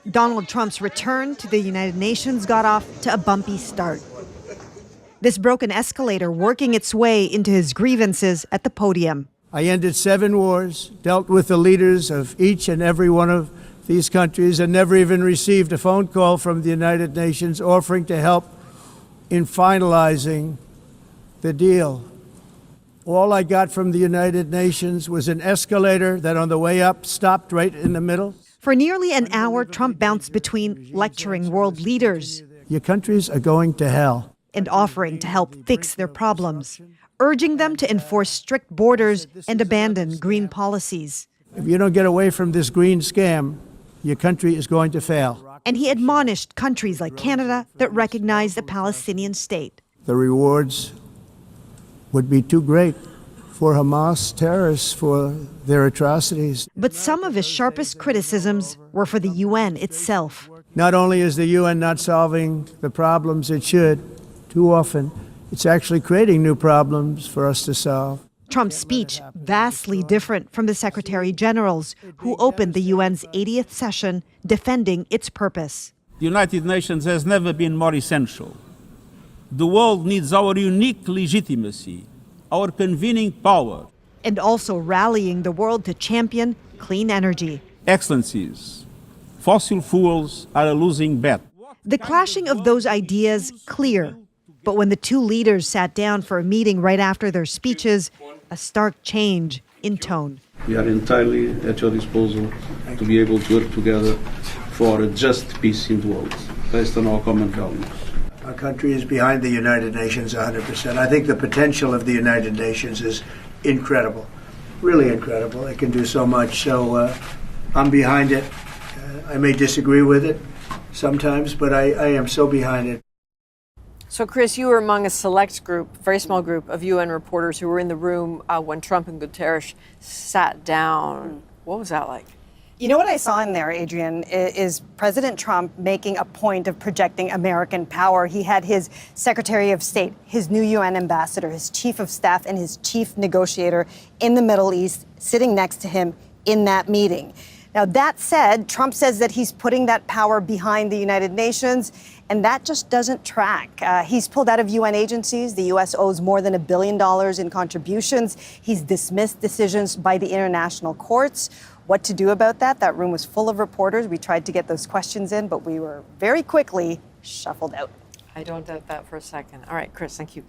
Donald Trump's return to the United Nations got off to a bumpy start. This broken escalator working its way into his grievances at the podium. I ended 7 wars, dealt with the leaders of each and every one of these countries, and never even received a phone call from the United Nations offering to help in finalizing the deal. All I got from the United Nations was an escalator that on the way up stopped right in the middle. For nearly an hour, Trump bounced between lecturing world leaders Your countries are going to hell. and offering to help fix their problems, urging them to enforce strict borders and abandon green policies. If you don't get away from this green scam, your country is going to fail. And he admonished countries like Canada that recognize the Palestinian state. The rewards would be too great for Hamas terrorists for their atrocities. But some of his sharpest criticisms were for the UN itself. Not only is the UN not solving the problems it should, too often, it's actually creating new problems for us to solve. Trump's speech vastly different from the Secretary General's, who opened the UN's 80th session defending its purpose. The United Nations has never been more essential. The world needs our unique legitimacy, our convening power. And also rallying the world to champion clean energy. Excellencies, fossil fuels are a losing bet. The clashing of those ideas clear. But when the two leaders sat down for a meeting right after their speeches, a stark change in tone. We are entirely at your disposal to be able to work together for a just peace in the world, based on our common values. Our country is behind the United Nations 100%. I think the potential of the United Nations is incredible, really incredible. It can do so much. So I'm behind it. I may disagree with it sometimes, but I am so behind it. So, Chris, you were among a select group, very small group of UN reporters who were in the room when Trump and Guterres sat down. What was that like? You know what I saw in there, Adrian, is President Trump making a point of projecting American power. He had his Secretary of State, his new UN ambassador, his chief of staff, and his chief negotiator in the Middle East sitting next to him in that meeting. Now, that said, Trump says that he's putting that power behind the United Nations, and that just doesn't track. He's pulled out of UN agencies. The U.S. owes more than $1 billion in contributions. He's dismissed decisions by the international courts. What to do about that? That room was full of reporters. We tried to get those questions in, but we were very quickly shuffled out. I don't doubt that for a second. All right, Chris, thank you.